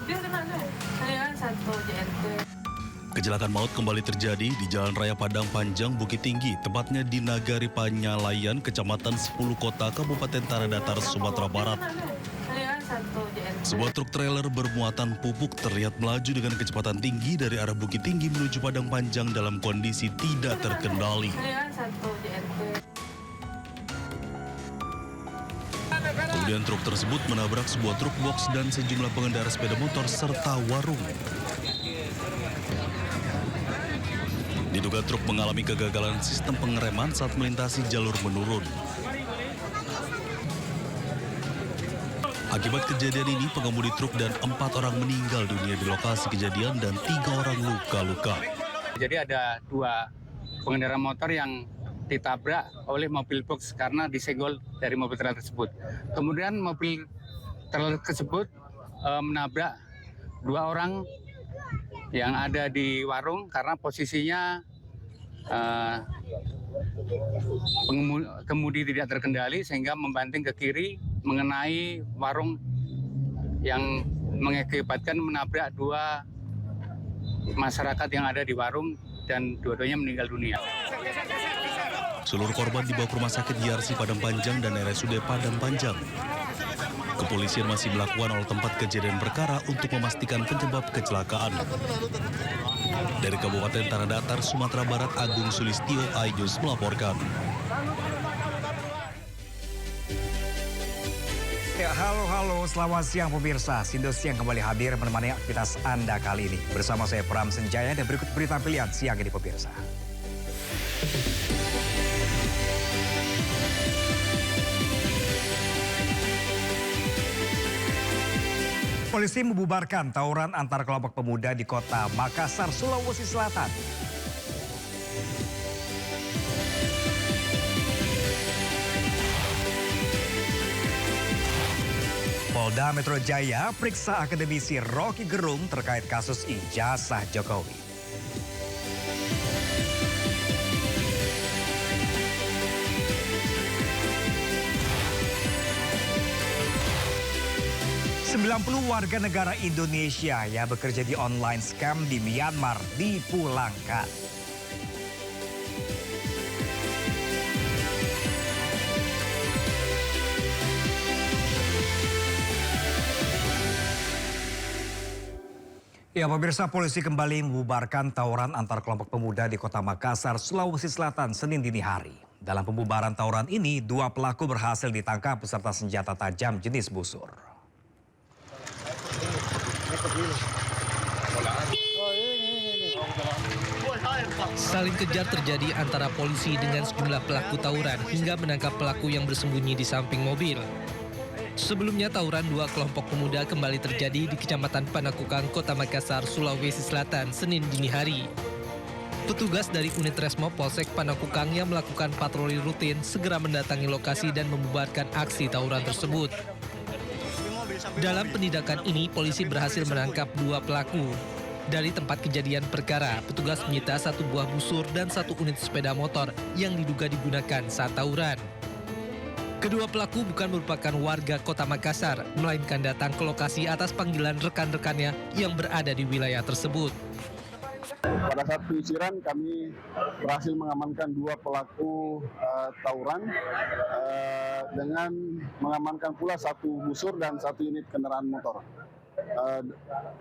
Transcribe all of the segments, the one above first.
Dia kena kan? Saya kan satu JNT. Kecelakaan maut kembali terjadi di Jalan Raya Padang Panjang, Bukit Tinggi, tepatnya di Nagari Panyalayan, Kecamatan 10 Kota, Kabupaten Tanah Datar, Sumatera Barat. Saya kan satu JNT. Sebuah truk trailer bermuatan pupuk terlihat melaju dengan kecepatan tinggi dari arah Bukit Tinggi menuju Padang Panjang dalam kondisi tidak terkendali. Saya kan satu JNT. Kemudian truk tersebut menabrak sebuah truk box dan sejumlah pengendara sepeda motor serta warung. Diduga truk mengalami kegagalan sistem pengereman saat melintasi jalur menurun. Akibat kejadian ini, pengemudi truk dan 4 orang meninggal dunia di lokasi kejadian dan 3 orang luka-luka. Jadi ada 2 pengendara motor yang ditabrak oleh mobil box karena disenggol dari mobil trailer tersebut. Kemudian mobil trailer tersebut menabrak 2 orang yang ada di warung karena posisinya kemudi tidak terkendali sehingga membanting ke kiri mengenai warung yang mengakibatkan menabrak 2 masyarakat yang ada di warung dan dua-duanya meninggal dunia. Seluruh korban dibawa ke rumah sakit Yarsi Padang Panjang dan RSUD Padang Panjang. Kepolisian masih melakukan olah tempat kejadian perkara untuk memastikan penyebab kecelakaan. Dari Kabupaten Tanah Datar, Sumatera Barat, Agung Sulistyo, iNews melaporkan. Ya, halo, selamat siang pemirsa. Sindo Siang kembali hadir menemani aktivitas Anda kali ini. Bersama saya Pram Senjaya dan berikut berita pilihan siang ini pemirsa. Polisi membubarkan tawuran antar kelompok pemuda di kota Makassar, Sulawesi Selatan. Polda Metro Jaya periksa akademisi Rocky Gerung terkait kasus ijazah Jokowi. Puluh warga negara Indonesia yang bekerja di online scam di Myanmar dipulangkan. Ya pemirsa, polisi kembali membubarkan tawuran antar kelompok pemuda di kota Makassar, Sulawesi Selatan, Senin dini hari. Dalam pembubaran tawuran ini, 2 pelaku berhasil ditangkap beserta senjata tajam jenis busur. Saling kejar terjadi antara polisi dengan sejumlah pelaku tawuran hingga menangkap pelaku yang bersembunyi di samping mobil. Sebelumnya tawuran 2 kelompok pemuda kembali terjadi di Kecamatan Panakukang, Kota Makassar, Sulawesi Selatan, Senin dini hari. Petugas dari unit Resmo Polsek Panakukang yang melakukan patroli rutin segera mendatangi lokasi dan membubarkan aksi tawuran tersebut. Dalam penindakan ini, polisi berhasil menangkap 2 pelaku. Dari tempat kejadian perkara, petugas menyita 1 buah busur dan 1 unit sepeda motor yang diduga digunakan saat tawuran. Kedua pelaku bukan merupakan warga kota Makassar, melainkan datang ke lokasi atas panggilan rekan-rekannya yang berada di wilayah tersebut. Pada saat penyisiran kami berhasil mengamankan 2 pelaku tawuran dengan mengamankan pula 1 busur dan 1 unit kendaraan motor.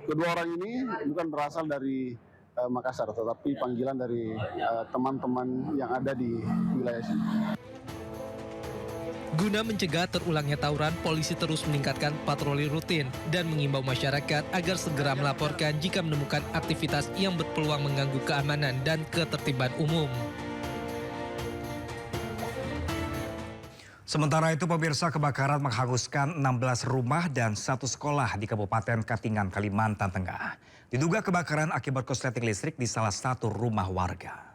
Kedua orang ini bukan berasal dari Makassar, tetapi panggilan dari teman-teman yang ada di wilayah sini. Guna mencegah terulangnya tawuran, polisi terus meningkatkan patroli rutin dan mengimbau masyarakat agar segera melaporkan jika menemukan aktivitas yang berpeluang mengganggu keamanan dan ketertiban umum. Sementara itu pemirsa, kebakaran menghanguskan 16 rumah dan 1 sekolah di Kabupaten Katingan, Kalimantan Tengah. Diduga kebakaran akibat korsleting listrik di salah satu rumah warga.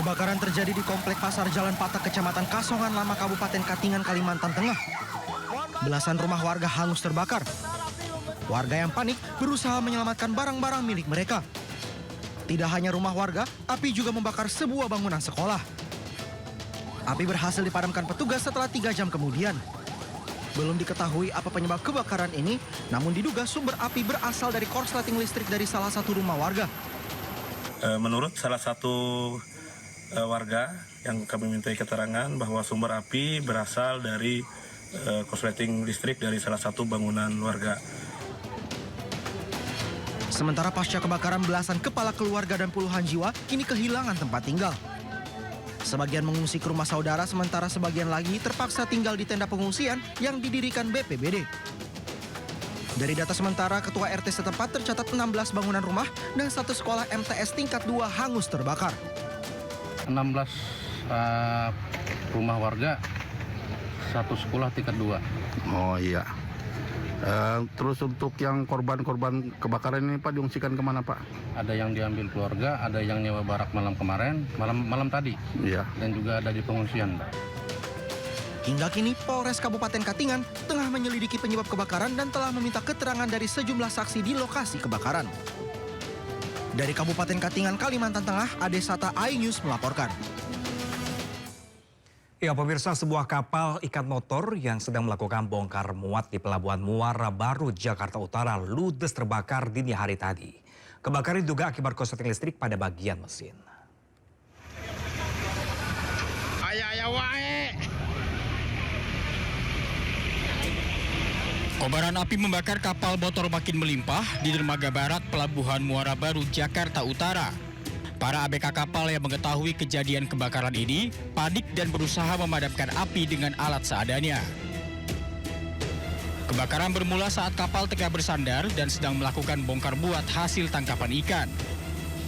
Kebakaran terjadi di Komplek Pasar Jalan Patak, Kecamatan Kasongan Lama, Kabupaten Katingan, Kalimantan Tengah. Belasan rumah warga hangus terbakar. Warga yang panik berusaha menyelamatkan barang-barang milik mereka. Tidak hanya rumah warga, api juga membakar sebuah bangunan sekolah. Api berhasil dipadamkan petugas setelah 3 jam kemudian. Belum diketahui apa penyebab kebakaran ini, namun diduga sumber api berasal dari korsleting listrik dari salah satu rumah warga. Menurut salah satu warga yang kami mintai keterangan bahwa sumber api berasal dari korsleting listrik dari salah satu bangunan warga. Sementara pasca kebakaran, belasan kepala keluarga dan puluhan jiwa kini kehilangan tempat tinggal. Sebagian mengungsi ke rumah saudara, sementara sebagian lagi terpaksa tinggal di tenda pengungsian yang didirikan BPBD. Dari data sementara, Ketua RT setempat tercatat 16 bangunan rumah dan 1 sekolah MTS tingkat 2 hangus terbakar. 16 rumah warga, 1 sekolah tingkat 2. Oh iya. Terus untuk yang korban-korban kebakaran ini Pak diungsikan kemana Pak? Ada yang diambil keluarga, ada yang nyewa barak malam kemarin, malam tadi. Iya. Dan juga ada di pengungsian. Hingga kini Polres Kabupaten Katingan tengah menyelidiki penyebab kebakaran dan telah meminta keterangan dari sejumlah saksi di lokasi kebakaran. Dari Kabupaten Katingan, Kalimantan Tengah, Adesata iNews melaporkan. Ya, pemirsa, sebuah kapal ikan motor yang sedang melakukan bongkar muat di Pelabuhan Muara Baru, Jakarta Utara, ludes terbakar dini hari tadi. Kebakaran diduga akibat korsleting listrik pada bagian mesin. Kobaran api membakar kapal motor makin melimpah di dermaga barat Pelabuhan Muara Baru, Jakarta Utara. Para ABK kapal yang mengetahui kejadian kebakaran ini panik dan berusaha memadamkan api dengan alat seadanya. Kebakaran bermula saat kapal tengah bersandar dan sedang melakukan bongkar muat hasil tangkapan ikan.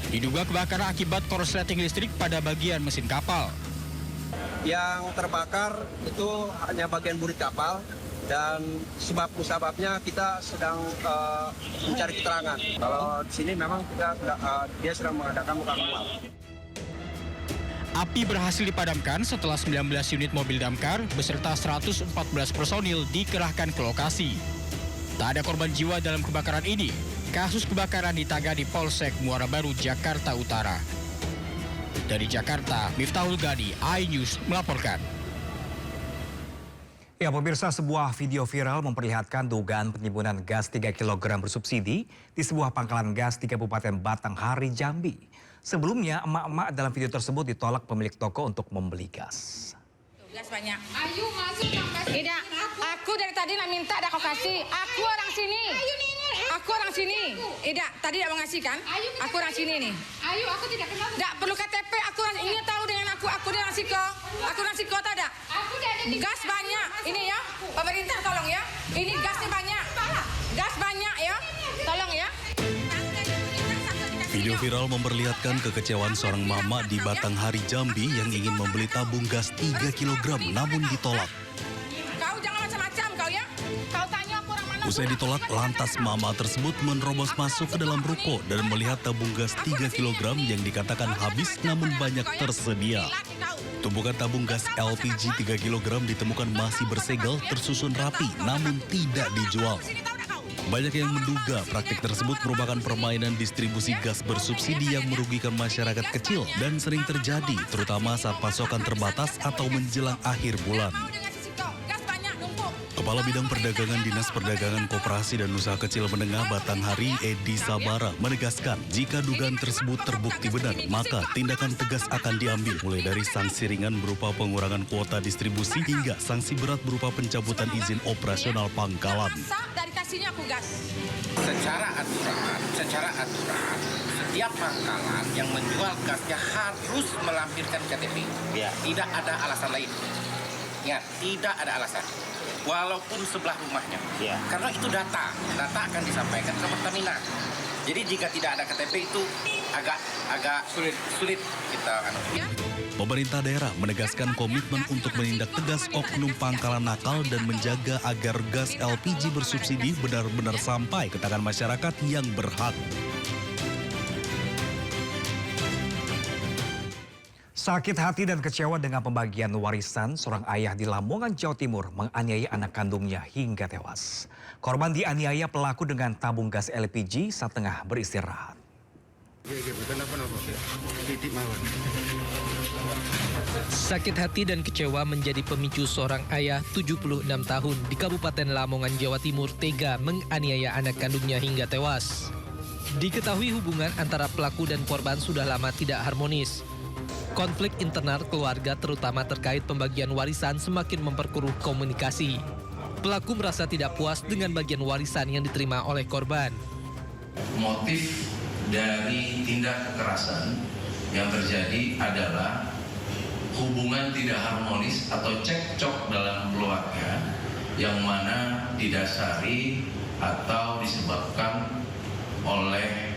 Diduga kebakaran akibat korsleting listrik pada bagian mesin kapal. Yang terbakar itu hanya bagian burit kapal. Dan sebabnya kita sedang mencari keterangan. Kalau di sini memang dia sedang mengadakan bongkar muat. Api berhasil dipadamkan setelah 19 unit mobil damkar beserta 114 personil dikerahkan ke lokasi. Tak ada korban jiwa dalam kebakaran ini. Kasus kebakaran ditangani Polsek Muara Baru, Jakarta Utara. Dari Jakarta, Miftahul Gadi, iNews melaporkan. Ya, pemirsa, sebuah video viral memperlihatkan dugaan penimbunan gas 3 kg bersubsidi di sebuah pangkalan gas di Kabupaten Batanghari, Jambi. Sebelumnya, emak-emak dalam video tersebut ditolak pemilik toko untuk membeli gas. Gas banyak. Ayu masuk gas. Tidak, aku dari tadi nak minta ada kau kasih. Aku orang sini. Aku orang sini. Tidak, tadi tidak mau ngasih kan? Aku orang sini nih. Ayu, aku tidak kenal. Tidak perlu KTP. Aku ini tahu dengan aku. Aku dengan Siko. Aku dengan Siko tak ada. Gas banyak. Ini ya, pemerintah tolong ya. Ini gasnya banyak. Gas banyak ya. Tolong ya. Video viral memperlihatkan kekecewaan seorang mama di Batanghari, Jambi yang ingin membeli tabung gas 3 kg namun ditolak. Kau jangan macam-macam kau ya. Kau tanya aku orang mana. Usai ditolak, lantas mama tersebut menerobos masuk ke dalam ruko dan melihat tabung gas 3 kg yang dikatakan habis namun banyak tersedia. Tumpukan tabung gas LPG 3 kg ditemukan masih bersegel, tersusun rapi, namun tidak dijual. Banyak yang menduga praktik tersebut merupakan permainan distribusi gas bersubsidi yang merugikan masyarakat kecil dan sering terjadi, terutama saat pasokan terbatas atau menjelang akhir bulan. Kepala Bidang Perdagangan Dinas Perdagangan Koperasi dan Usaha Kecil Menengah Batanghari, Edi Sabara, menegaskan jika dugaan tersebut terbukti benar, maka tindakan tegas akan diambil, mulai dari sanksi ringan berupa pengurangan kuota distribusi hingga sanksi berat berupa pencabutan izin operasional pangkalan. Dari kasihnya aku gas. Secara aturan, setiap pangkalan yang menjual gasnya harus melampirkan KTP. Ya. Tidak ada alasan lain. Ya, tidak ada alasan. Walaupun sebelah rumahnya. Ya. Karena itu data akan disampaikan ke Pertamina. Jadi jika tidak ada KTP itu agak sulit kita. Ya. Pemerintah daerah menegaskan komitmen untuk menindak tegas oknum pangkalan nakal dan menjaga agar gas LPG bersubsidi benar-benar sampai ke tangan masyarakat yang berhak. Sakit hati dan kecewa dengan pembagian warisan, seorang ayah di Lamongan, Jawa Timur menganiaya anak kandungnya hingga tewas. Korban dianiaya pelaku dengan tabung gas LPG saat tengah beristirahat. Sakit hati dan kecewa menjadi pemicu seorang ayah 76 tahun di Kabupaten Lamongan, Jawa Timur tega menganiaya anak kandungnya hingga tewas. Diketahui hubungan antara pelaku dan korban sudah lama tidak harmonis. Konflik internal keluarga terutama terkait pembagian warisan semakin memperkeruh komunikasi. Pelaku merasa tidak puas dengan bagian warisan yang diterima oleh korban. Motif dari tindak kekerasan yang terjadi adalah hubungan tidak harmonis atau cekcok dalam keluarga yang mana didasari atau disebabkan oleh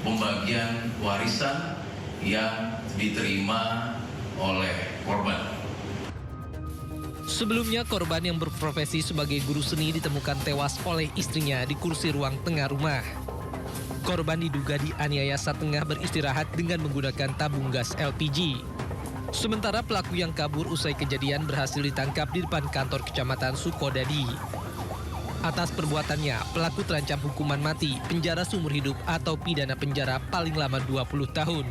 pembagian warisan yang diterima oleh korban. Sebelumnya korban yang berprofesi sebagai guru seni ditemukan tewas oleh istrinya di kursi ruang tengah rumah. Korban diduga dianiaya saat tengah beristirahat dengan menggunakan tabung gas LPG. Sementara pelaku yang kabur usai kejadian berhasil ditangkap di depan kantor Kecamatan Sukodadi. Atas perbuatannya, pelaku terancam hukuman mati, penjara seumur hidup atau pidana penjara paling lama 20 tahun.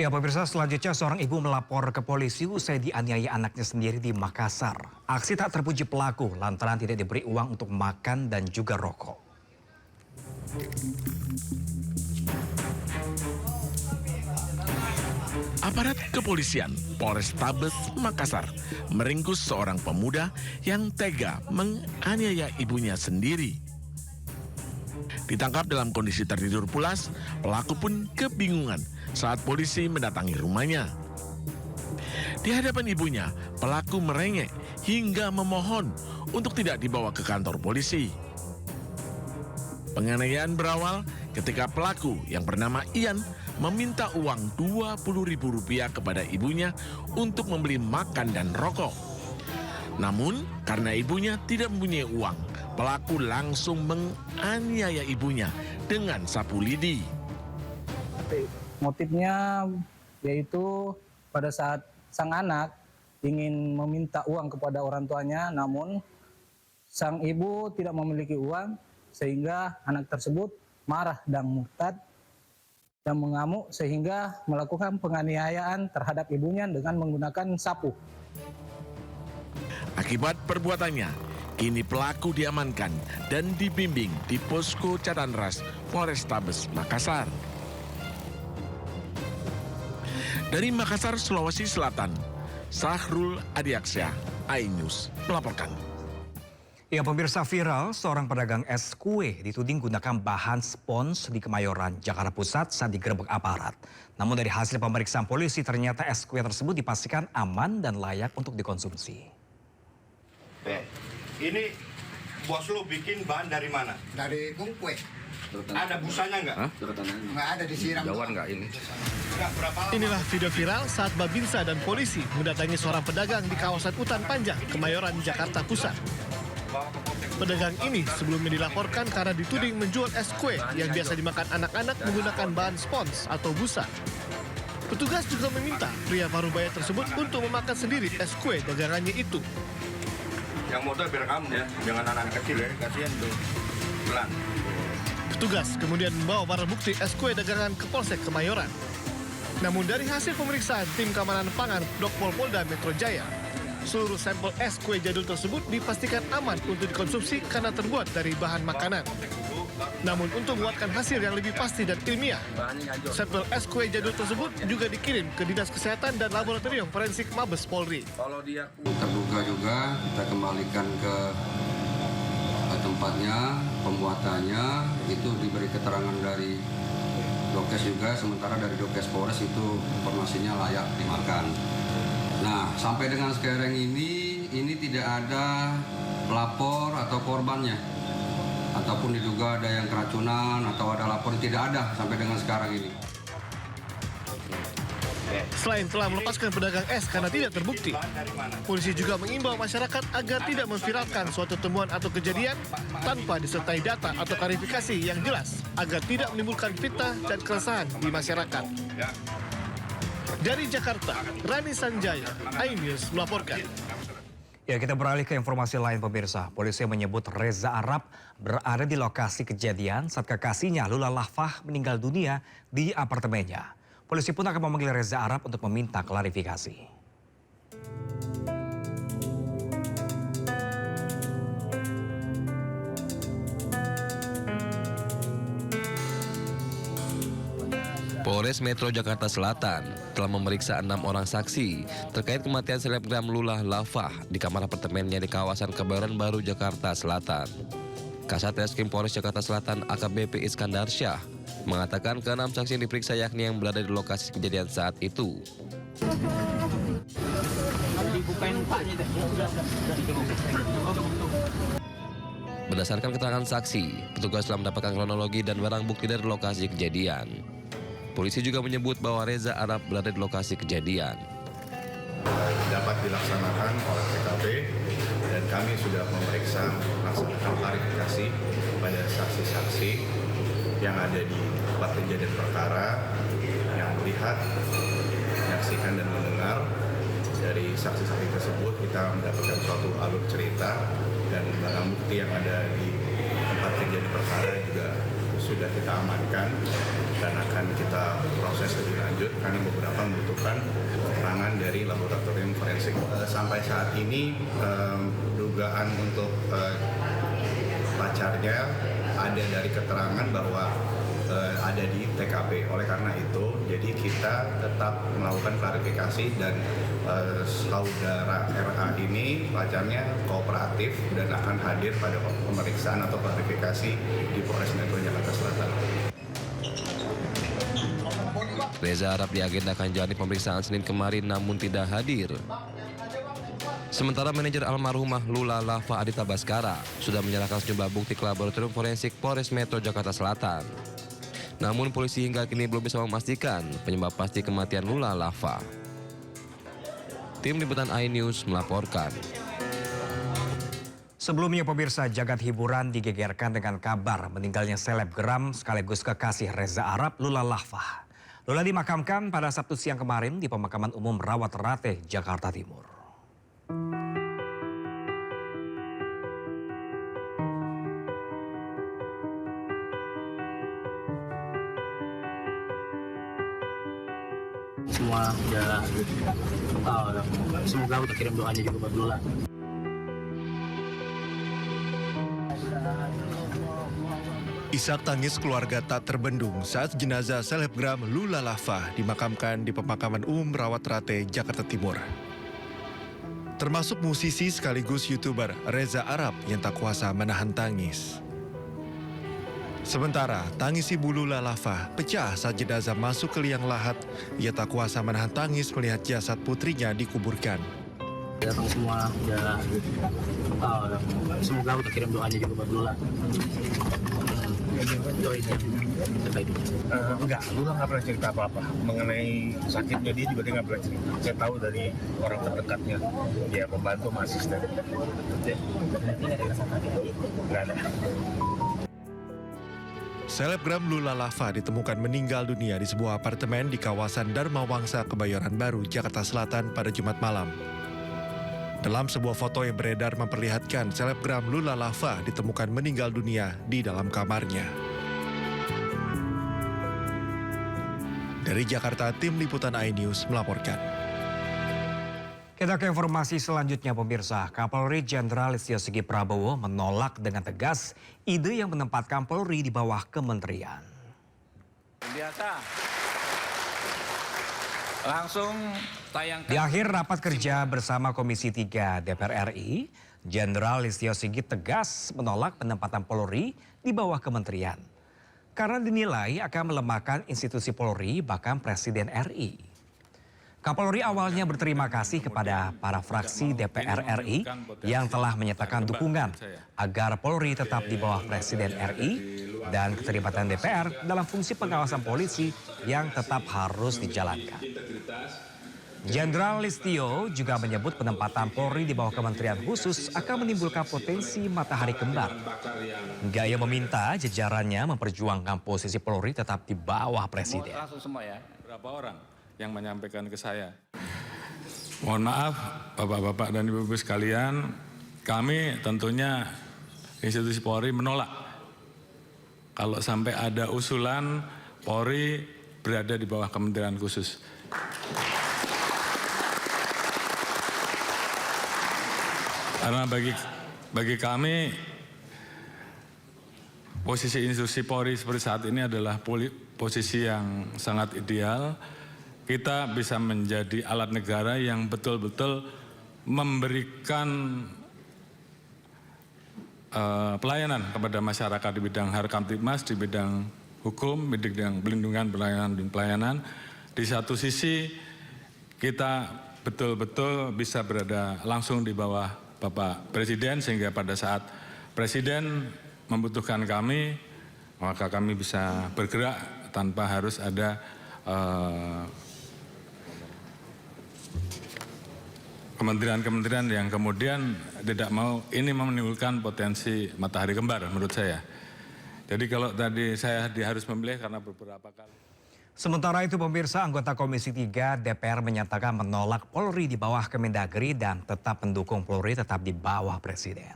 Ya pemirsa, selanjutnya seorang ibu melapor ke polisi usai dianiaya anaknya sendiri di Makassar. Aksi tak terpuji pelaku lantaran tidak diberi uang untuk makan dan juga rokok. Aparat kepolisian Polrestabes Makassar meringkus seorang pemuda yang tega menganiaya ibunya sendiri. Ditangkap dalam kondisi tertidur pulas, pelaku pun kebingungan saat polisi mendatangi rumahnya. Di hadapan ibunya, pelaku merengek hingga memohon untuk tidak dibawa ke kantor polisi. Penganiayaan berawal ketika pelaku yang bernama Ian meminta uang Rp20.000 kepada ibunya untuk membeli makan dan rokok. Namun, karena ibunya tidak mempunyai uang, pelaku langsung menganiaya ibunya dengan sapu lidi. Motifnya yaitu pada saat sang anak ingin meminta uang kepada orang tuanya, namun sang ibu tidak memiliki uang, sehingga anak tersebut marah dan murtad dan mengamuk sehingga melakukan penganiayaan terhadap ibunya dengan menggunakan sapu. Akibat perbuatannya, kini pelaku diamankan dan dibimbing di posko Cadanras Polrestabes Makassar. Dari Makassar, Sulawesi Selatan, Sahrul Adiaksyah, iNews melaporkan. Ya pemirsa, viral seorang pedagang es kue dituding gunakan bahan spons di Kemayoran, Jakarta Pusat saat digerebek aparat. Namun dari hasil pemeriksaan polisi ternyata es kue tersebut dipastikan aman dan layak untuk dikonsumsi. Ini bos lu bikin bahan dari mana? Dari kue. Ada busanya nggak? Nggak ada, disiram. Jauhan nggak ini? Inilah video viral saat Babinsa dan polisi mendatangi seorang pedagang di kawasan Utan Panjang, Kemayoran, Jakarta Pusat. Pedagang ini sebelumnya dilaporkan karena dituding menjual es kue yang biasa dimakan anak-anak menggunakan bahan spons atau busa. Petugas juga meminta pria parubaya tersebut untuk memakan sendiri es kue dagangannya itu. Yang motor biar kamu ya, jangan anak kecil ya, kasihan tuh. Pelan. Petugas kemudian membawa barang bukti es kue dagangan ke Polsek Kemayoran. Namun dari hasil pemeriksaan tim keamanan pangan Dokpol Polda Metro Jaya, seluruh sampel es kue jadul tersebut dipastikan aman untuk dikonsumsi karena terbuat dari bahan makanan. Namun untuk menguatkan hasil yang lebih pasti dan ilmiah, sampel es kue jadul tersebut juga dikirim ke Dinas Kesehatan dan Laboratorium Forensik Mabes Polri. Terduga juga kita kembalikan ke tempatnya, pembuatannya, itu diberi keterangan dari Dokes juga, sementara dari Dokes Polres itu informasinya layak dimakan. Nah, sampai dengan sekarang ini tidak ada pelapor atau korbannya. Ataupun diduga ada yang keracunan atau ada lapor, tidak ada sampai dengan sekarang ini. Selain telah melepaskan pedagang es karena tidak terbukti, polisi juga mengimbau masyarakat agar tidak memviralkan suatu temuan atau kejadian tanpa disertai data atau klarifikasi yang jelas agar tidak menimbulkan fitnah dan keresahan di masyarakat. Dari Jakarta, Rani Sanjaya, iNews melaporkan. Ya, kita beralih ke informasi lain pemirsa. Polisi menyebut Reza Arab berada di lokasi kejadian saat kekasihnya Lula Lafah meninggal dunia di apartemennya. Polisi pun akan memanggil Reza Arab untuk meminta klarifikasi. Polres Metro Jakarta Selatan telah memeriksa 6 orang saksi terkait kematian selebgram Lula Lafah di kamar apartemennya di kawasan Kebayoran Baru, Jakarta Selatan. Kasat Reskrim Polres Jakarta Selatan AKBP Iskandar Syah mengatakan ke-6 saksi yang diperiksa yakni yang berada di lokasi kejadian saat itu. Berdasarkan keterangan saksi, petugas telah mendapatkan kronologi dan barang bukti dari lokasi kejadian. Polisi juga menyebut bahwa Reza Arab berada di lokasi kejadian. Dapat dilaksanakan oleh TKP dan kami sudah memeriksa melaksanakan klarifikasi pada saksi-saksi yang ada di tempat kejadian perkara yang melihat, menyaksikan dan mendengar. Dari saksi-saksi tersebut kita mendapatkan suatu alur cerita dan barang bukti yang ada di tempat kejadian perkara juga sudah kita amankan dan akan kita proses lebih lanjut karena beberapa membutuhkan keterangan dari laboratorium forensik. Sampai saat ini dugaan untuk pacarnya ada dari keterangan bahwa ada di TKP. Oleh karena itu, jadi kita tetap melakukan klarifikasi dan saudara RA ini pacarnya kooperatif dan akan hadir pada pemeriksaan atau klarifikasi di Polres Metro Jakarta Selatan. Reza Arab diagendakan jalani pemeriksaan Senin kemarin namun tidak hadir. Sementara manajer almarhumah Lula Lafah Adita Baskara sudah menyerahkan sejumlah bukti ke laboratorium forensik Polres Metro Jakarta Selatan. Namun polisi hingga kini belum bisa memastikan penyebab pasti kematian Lula Lafah. Tim Liputan iNews melaporkan. Sebelumnya pemirsa, jagat hiburan digegerkan dengan kabar meninggalnya selebgram sekaligus kekasih Reza Arab Lula Lafah. Lula dimakamkan pada Sabtu siang kemarin di Pemakaman Umum Rawat-Rate, Jakarta Timur. Semua udah semoga kita kirim doanya juga buat Lula. Isak tangis keluarga tak terbendung saat jenazah selebgram Lula Lafah dimakamkan di Pemakaman Umum Rawat-Rate, Jakarta Timur. Termasuk musisi sekaligus YouTuber Reza Arab yang tak kuasa menahan tangis. Sementara tangis ibu Lula Lafah pecah saat jenazah masuk ke liang lahat. Ia tak kuasa menahan tangis melihat jasad putrinya dikuburkan. Datang semua udah semoga kita kirim doanya juga buat Lula. Enggak, Lula nggak pernah cerita apa-apa mengenai sakitnya. Dia juga nggak pernah cerita. Saya tahu dari orang terdekatnya, dia pembantu sama asisten. Nggak ada. Selebgram Lula Lafah ditemukan meninggal dunia di sebuah apartemen di kawasan Dharma Wangsa, Kebayoran Baru, Jakarta Selatan pada Jumat malam. Dalam sebuah foto yang beredar memperlihatkan selebgram Lula Lafah ditemukan meninggal dunia di dalam kamarnya. Dari Jakarta, Tim Liputan iNews melaporkan. Kita ke informasi selanjutnya pemirsa. Kapolri Jenderal Listio Sigit Prabowo menolak dengan tegas ide yang menempatkan Polri di bawah kementerian. Biasa. Langsung tayangkan. Di akhir rapat kerja bersama Komisi 3 DPR RI, Jenderal Listio Sigit tegas menolak penempatan Polri di bawah kementerian. Karena dinilai akan melemahkan institusi Polri bahkan Presiden RI. Kapolri awalnya berterima kasih kepada para fraksi DPR RI yang telah menyatakan dukungan agar Polri tetap di bawah Presiden RI dan keterlibatan DPR dalam fungsi pengawasan polisi yang tetap harus dijalankan. Jenderal Listio juga menyebut penempatan Polri di bawah kementerian khusus akan menimbulkan potensi matahari kembar. Hingga ia meminta jajarannya memperjuangkan posisi Polri tetap di bawah Presiden. Langsung semua ya, berapa orang yang menyampaikan ke saya. Mohon maaf Bapak-bapak dan Ibu-ibu sekalian, kami tentunya institusi Polri menolak kalau sampai ada usulan Polri berada di bawah Kementerian Khusus. Karena bagi kami posisi institusi Polri seperti saat ini adalah posisi yang sangat ideal. Kita bisa menjadi alat negara yang betul-betul memberikan pelayanan kepada masyarakat di bidang Harkamtibmas, di bidang hukum, di bidang pelindungan, pelayanan dan pelayanan. Di satu sisi kita betul-betul bisa berada langsung di bawah Bapak Presiden, sehingga pada saat Presiden membutuhkan kami, maka kami bisa bergerak tanpa harus ada kementerian-kementerian yang kemudian tidak mau, ini menimbulkan potensi matahari kembar menurut saya. Jadi kalau tadi saya harus memilih karena beberapa kali. Sementara itu pemirsa, anggota Komisi 3 DPR menyatakan menolak Polri di bawah Kemendagri dan tetap mendukung Polri tetap di bawah Presiden.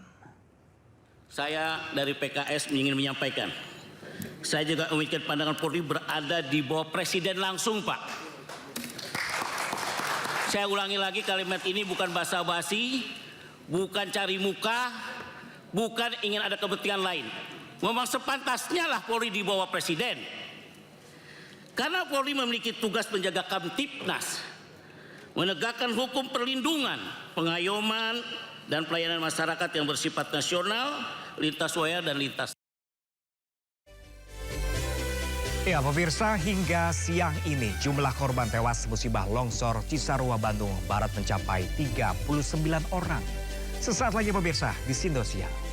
Saya dari PKS ingin menyampaikan, saya juga memiliki pandangan Polri berada di bawah Presiden langsung, Pak. Saya ulangi lagi, kalimat ini bukan basa-basi, bukan cari muka, bukan ingin ada kepentingan lain. Memang sepantasnya lah Polri di bawah Presiden. Karena Polri memiliki tugas menjaga Kamtibmas, menegakkan hukum perlindungan, pengayoman, dan pelayanan masyarakat yang bersifat nasional, lintas wilayah dan lintas. Ya pemirsa, hingga siang ini jumlah korban tewas musibah longsor Cisarua, Bandung Barat mencapai 39 orang. Sesaat lagi pemirsa di Indosiar.